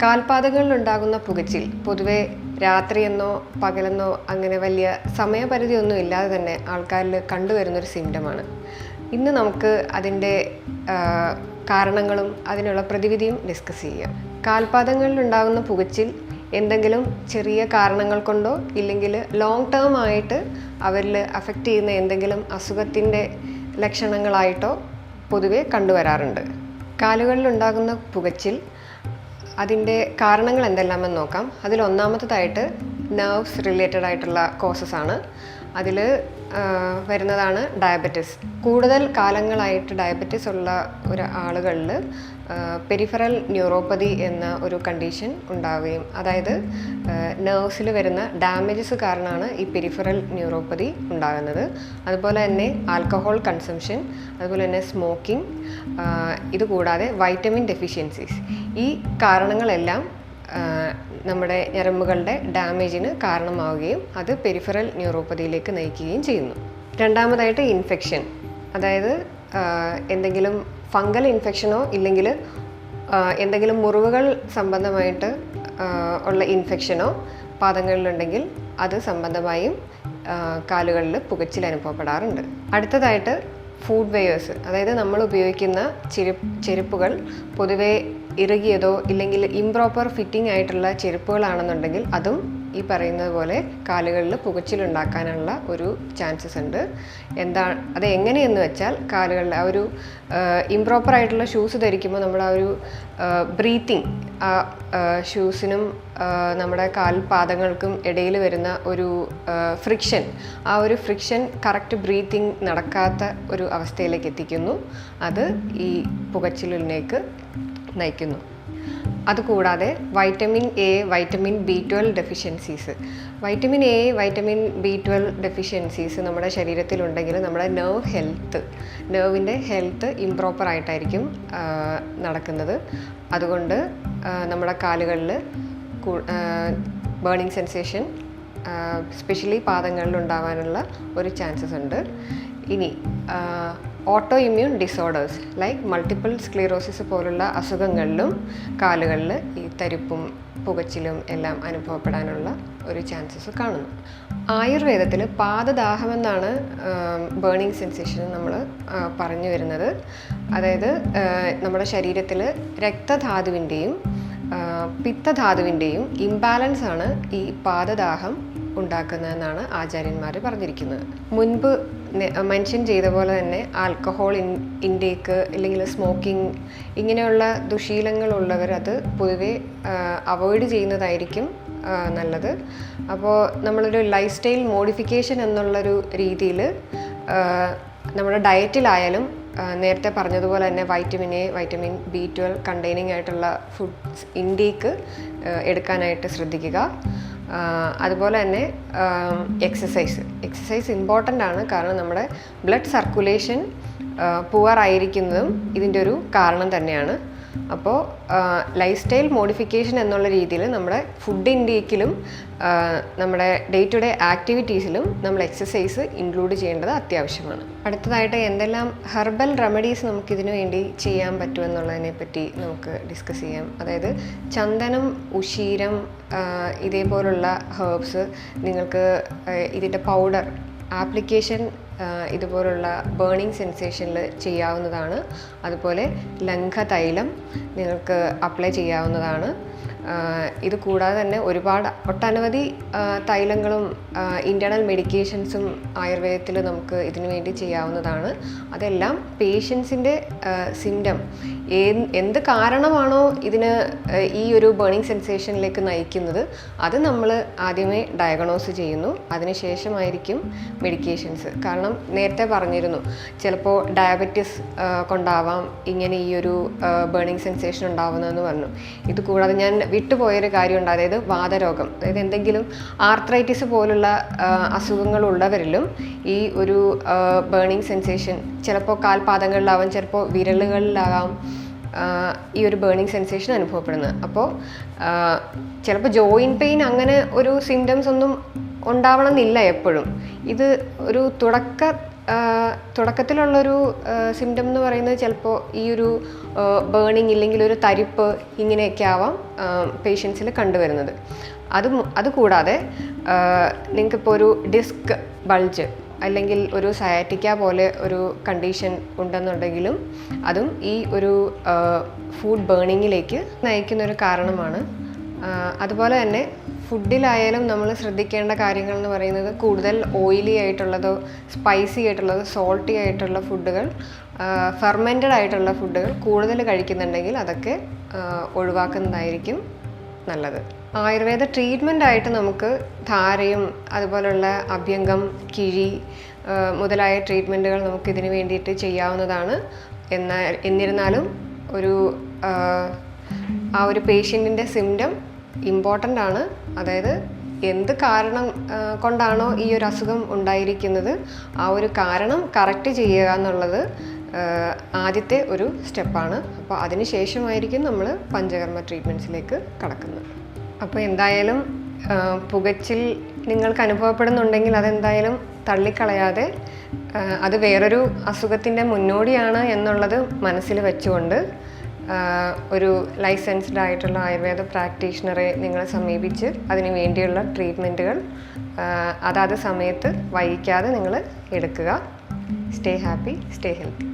കാൽപാദങ്ങളിലുണ്ടാകുന്ന പുകച്ചിൽ പൊതുവെ രാത്രിയെന്നോ പകലെന്നോ അങ്ങനെ വലിയ സമയപരിധിയൊന്നും ഇല്ലാതെ തന്നെ ആൾക്കാരിൽ കണ്ടുവരുന്നൊരു സിംറ്റമാണ്. ഇന്ന് നമുക്ക് അതിൻ്റെ കാരണങ്ങളും അതിനുള്ള പ്രതിവിധിയും ഡിസ്കസ് ചെയ്യാം. കാൽപാദങ്ങളിലുണ്ടാകുന്ന പുകച്ചിൽ എന്തെങ്കിലും ചെറിയ കാരണങ്ങൾ കൊണ്ടോ ഇല്ലെങ്കിൽ ലോങ് ടേം ആയിട്ട് അവരിൽ അഫക്റ്റ് ചെയ്യുന്ന എന്തെങ്കിലും അസുഖത്തിൻ്റെ ലക്ഷണങ്ങളായിട്ടോ പൊതുവെ കണ്ടുവരാറുണ്ട്. കാലുകളിലുണ്ടാകുന്ന പുകച്ചിൽ അതിൻ്റെ കാരണങ്ങൾ എന്തെല്ലാമെന്ന് നോക്കാം. അതിൽ ഒന്നാമത്തേതായിട്ട് നെർവ്സ് റിലേറ്റഡ് ആയിട്ടുള്ള കോസസ് ആണ്. അതിൽ വരുന്നതാണ് ഡയബറ്റിസ്. കൂടുതൽ കാലങ്ങളായിട്ട് ഡയബറ്റിസ് ഉള്ള ആളുകളിൽ പെരിഫറൽ ന്യൂറോപ്പതി എന്ന ഒരു കണ്ടീഷൻ ഉണ്ടാവുകയും, അതായത് നെർവ്സിൽ വരുന്ന ഡാമേജസ് കാരണമാണ് ഈ പെരിഫറൽ ന്യൂറോപ്പതി ഉണ്ടാകുന്നത്. അതുപോലെ തന്നെ ആൽക്കഹോൾ കൺസംഷൻ, അതുപോലെ തന്നെ സ്മോക്കിംഗ്, ഇതുകൂടാതെ വൈറ്റമിൻ ഡെഫിഷ്യൻസീസ്. ഈ കാരണങ്ങളെല്ലാം നമ്മുടെ ഞരമ്പുകളുടെ ഡാമേജിന് കാരണമാവുകയും അത് പെരിഫറൽ ന്യൂറോപ്പതിയിലേക്ക് നയിക്കുകയും ചെയ്യുന്നു. രണ്ടാമതായിട്ട് ഇൻഫെക്ഷൻ, അതായത് എന്തെങ്കിലും ഫംഗൽ ഇൻഫെക്ഷനോ ഇല്ലെങ്കിൽ എന്തെങ്കിലും മുറിവുകൾ സംബന്ധമായിട്ട് ഉള്ള ഇൻഫെക്ഷനോ പാദങ്ങളിലുണ്ടെങ്കിൽ അത് സംബന്ധമായും കാലുകളിൽ പുകച്ചിൽ അനുഭവപ്പെടാറുണ്ട്. അടുത്തതായിട്ട് ഫുഡ് വെയേഴ്സ്, അതായത് നമ്മൾ ഉപയോഗിക്കുന്ന ചെരുപ്പുകൾ പൊതുവെ ഇറുകിയതോ ഇല്ലെങ്കിൽ ഇംപ്രോപ്പർ ഫിറ്റിംഗ് ആയിട്ടുള്ള ചെരുപ്പുകളാണെന്നുണ്ടെങ്കിൽ അതും ഈ പറയുന്നത് പോലെ കാലുകളിൽ പുകച്ചിലുണ്ടാക്കാനുള്ള ഒരു ചാൻസസ് ഉണ്ട്. അത് എങ്ങനെയെന്ന് വെച്ചാൽ കാലുകളിൽ ആ ഒരു ഇംപ്രോപ്പർ ആയിട്ടുള്ള ഷൂസ് ധരിക്കുമ്പോൾ നമ്മൾ ആ ഒരു ബ്രീത്തിങ്, ആ ഷൂസിനും നമ്മുടെ കാൽപാദങ്ങൾക്കും ഇടയിൽ വരുന്ന ഒരു ഫ്രിക്ഷൻ, ആ ഒരു ഫ്രിക്ഷൻ കറക്റ്റ് ബ്രീത്തിങ് നടക്കാത്ത ഒരു അവസ്ഥയിലേക്ക് എത്തിക്കുന്നു. അത് ഈ പുകച്ചിലിലേക്ക് നയിക്കുന്നു. അതുകൂടാതെ vitamin A, vitamin B12 deficiencies. Vitamin A, vitamin B12 deficiencies നമ്മുടെ ശരീരത്തിലുണ്ടെങ്കിൽ നമ്മുടെ നെർവിൻ്റെ ഹെൽത്ത് ഇംപ്രോപ്പർ ആയിട്ടായിരിക്കും നടക്കുന്നത്. അതുകൊണ്ട് നമ്മുടെ കാലുകളിൽ ബേണിംഗ് സെൻസേഷൻ സ്പെഷ്യലി പാദങ്ങളിൽ ഉണ്ടാവാനുള്ള ഒരു ചാൻസസ് ഉണ്ട്. ഇനി auto immune disorders like multiple sclerosis പോലുള്ള അസുഖങ്ങളിലും കാലുകളിൽ ഈ തരിപ്പും പുകച്ചിലും എല്ലാം അനുഭവപ്പെടാനുള്ള ഒരു ചാൻസസ് കാണുന്നു. ആയുർവേദത്തിൽ പാദദാഹമെന്നാണ് ബേണിംഗ് സെൻസേഷൻ നമ്മൾ പറഞ്ഞു വരുന്നത്. അതായത് നമ്മുടെ ശരീരത്തിൽ രക്തധാതുവിൻ്റെയും പിത്തധാതുവിൻ്റെയും ഇംബാലൻസ് ആണ് ഈ പാദദാഹം ഉണ്ടാക്കുന്നതെന്നാണ് ആചാര്യന്മാർ പറഞ്ഞിരിക്കുന്നത്. മുൻപ് മെൻഷൻ ചെയ്ത പോലെ തന്നെ ആൽക്കഹോൾ ഇൻടേക്ക് അല്ലെങ്കിൽ സ്മോക്കിംഗ് ഇങ്ങനെയുള്ള ദുശീലങ്ങളുള്ളവർ അത് പൊതുവെ അവോയ്ഡ് ചെയ്യുന്നതായിരിക്കും നല്ലത്. അപ്പോൾ നമ്മളൊരു ലൈഫ് സ്റ്റൈൽ മോഡിഫിക്കേഷൻ എന്നുള്ളൊരു രീതിയിൽ നമ്മുടെ ഡയറ്റിലായാലും നേരത്തെ പറഞ്ഞതുപോലെ തന്നെ vitamin A, vitamin B12 containing ആയിട്ടുള്ള ഫുഡ്സ് ഇൻടേക്ക് എടുക്കാനായിട്ട് ശ്രദ്ധിക്കുക. അതുപോലെ തന്നെ എക്സസൈസ് ഇമ്പോർട്ടൻ്റ് ആണ്. കാരണം നമ്മുടെ ബ്ലഡ് സർക്കുലേഷൻ പുവർ ആയിരിക്കുന്നതും ഇതിൻ്റെ ഒരു കാരണം തന്നെയാണ്. അപ്പോൾ ലൈഫ് സ്റ്റൈൽ മോഡിഫിക്കേഷൻ എന്നുള്ള രീതിയിൽ നമ്മുടെ ഫുഡ് ഇൻടേക്കിലും നമ്മുടെ ഡേ ടു ഡേ ആക്ടിവിറ്റീസിലും നമ്മൾ എക്സസൈസ് ഇൻക്ലൂഡ് ചെയ്യേണ്ടത് അത്യാവശ്യമാണ്. അടുത്തതായിട്ട് എന്തെല്ലാം ഹെർബൽ റെമഡീസ് നമുക്കിതിനു വേണ്ടി ചെയ്യാൻ പറ്റുമെന്നുള്ളതിനെ പറ്റി നമുക്ക് ഡിസ്കസ് ചെയ്യാം. അതായത് ചന്ദനം, ഉശീരം, ഇതേപോലുള്ള ഹെർബ്സ് നിങ്ങൾക്ക് ഇതിൻ്റെ പൗഡർ ആപ്ലിക്കേഷൻ ഇതുപോലുള്ള ബേണിംഗ് സെൻസേഷനിൽ ചെയ്യാവുന്നതാണ്. അതുപോലെ ലംഘതൈലം നിങ്ങൾക്ക് അപ്ലൈ ചെയ്യാവുന്നതാണ്. ഇത് കൂടാതെ തന്നെ ഒട്ടനവധി തൈലങ്ങളും ഇൻറ്റേർണൽ മെഡിക്കേഷൻസും ആയുർവേദത്തിൽ നമുക്ക് ഇതിനു വേണ്ടി ചെയ്യാവുന്നതാണ്. അതെല്ലാം പേഷ്യൻസിൻ്റെ സിംറ്റം എന്ത് കാരണമാണോ ഇതിന് ഈ ഒരു ബേണിംഗ് സെൻസേഷനിലേക്ക് നയിക്കുന്നത് അത് നമ്മൾ ആദ്യമേ ഡയഗ്നോസ് ചെയ്യുന്നു. അതിനുശേഷമായിരിക്കും മെഡിക്കേഷൻസ്. കാരണം നേരത്തെ പറഞ്ഞിരുന്നു, ചിലപ്പോൾ ഡയബറ്റിസ് കൊണ്ടാവാം ഇങ്ങനെ ഈ ഒരു ബേണിംഗ് സെൻസേഷൻ ഉണ്ടാവുന്നതെന്ന് പറഞ്ഞു. ഇത് കൂടാതെ ഞാൻ വിട്ടുപോയൊരു കാര്യമുണ്ട്, അതായത് വാതരോഗം, അതായത് എന്തെങ്കിലും ആർത്രൈറ്റിസ് പോലുള്ള അസുഖങ്ങളുള്ളവരിലും ഈ ഒരു ബേണിംഗ് സെൻസേഷൻ ചിലപ്പോൾ കാൽപാദങ്ങളിലാവാം, ചിലപ്പോൾ വിരലുകളിലാവാം ഈ ഒരു ബേണിംഗ് സെൻസേഷൻ അനുഭവപ്പെടുന്നത്. അപ്പോൾ ചിലപ്പോൾ ജോയിൻറ്റ് പെയിൻ അങ്ങനെ ഒരു സിംറ്റംസ് ഒന്നും ഉണ്ടാവണമെന്നില്ല എപ്പോഴും. ഇത് ഒരു തുടക്ക തുടക്കത്തിലുള്ളൊരു സിംറ്റം എന്ന് പറയുന്നത് ചിലപ്പോൾ ഈ ഒരു ബേണിങ് ഇല്ലെങ്കിൽ ഒരു തരിപ്പ് ഇങ്ങനെയൊക്കെ ആവാം പേഷ്യൻസിൽ കണ്ടുവരുന്നത്. അതുകൂടാതെ നിങ്ങൾക്കിപ്പോൾ ഒരു ഡിസ്ക് ബൾജ് അല്ലെങ്കിൽ ഒരു സയാറ്റിക്ക പോലെ ഒരു കണ്ടീഷൻ ഉണ്ടെന്നുണ്ടെങ്കിലും അതും ഈ ഒരു ഫുഡ് ബേണിങ്ങിലേക്ക് നയിക്കുന്നൊരു കാരണമാണ്. അതുപോലെ തന്നെ ഫുഡിലായാലും നമ്മൾ ശ്രദ്ധിക്കേണ്ട കാര്യങ്ങൾ എന്ന് പറയുന്നത് കൂടുതൽ ഓയിലി ആയിട്ടുള്ളതോ സ്പൈസി ആയിട്ടുള്ളതോ സോൾട്ടി ആയിട്ടുള്ള ഫുഡുകൾ, ഫെർമെൻറ്റഡ് ആയിട്ടുള്ള ഫുഡുകൾ കൂടുതൽ കഴിക്കുന്നുണ്ടെങ്കിൽ അതൊക്കെ ഒഴിവാക്കുന്നതായിരിക്കും നല്ലത്. ആയുർവേദ ട്രീറ്റ്മെൻ്റ് ആയിട്ട് നമുക്ക് ധാരയും അതുപോലുള്ള അഭ്യംഗം, കിഴി മുതലായ ട്രീറ്റ്മെൻറ്റുകൾ നമുക്കിതിന് വേണ്ടിയിട്ട് ചെയ്യാവുന്നതാണ്. എന്നിരുന്നാലും ആ ഒരു പേഷ്യൻറ്റിൻ്റെ സിംറ്റം ഇമ്പോർട്ടൻ്റ് ആണ്. അതായത് എന്ത് കാരണം കൊണ്ടാണോ ഈ ഒരു അസുഖം ഉണ്ടായിരിക്കുന്നത് ആ ഒരു കാരണം കറക്റ്റ് ചെയ്യുക എന്നുള്ളത് ആദ്യത്തെ ഒരു സ്റ്റെപ്പാണ്. അപ്പോൾ അതിന് ശേഷമായിരിക്കും നമ്മൾ പഞ്ചകർമ്മ ട്രീറ്റ്മെൻറ്റ്സിലേക്ക് കടക്കുന്നത്. അപ്പോൾ എന്തായാലും പുകച്ചിൽ നിങ്ങൾക്ക് അനുഭവപ്പെടുന്നുണ്ടെങ്കിൽ അതെന്തായാലും തള്ളിക്കളയാതെ അത് വേറൊരു അസുഖത്തിൻ്റെ മുന്നോടിയാണ് എന്നുള്ളത് മനസ്സിൽ വെച്ചുകൊണ്ട് ഒരു ലൈസൻസ്ഡ് ആയിട്ടുള്ള ആയുർവേദ പ്രാക്ടീഷണറെ നിങ്ങൾ സമീപിച്ച് അതിന് വേണ്ടിയുള്ള ട്രീറ്റ്മെൻറ്റുകൾ അതാത് സമയത്ത് വൈകിക്കാതെ നിങ്ങൾ എടുക്കുക. Stay happy, stay healthy.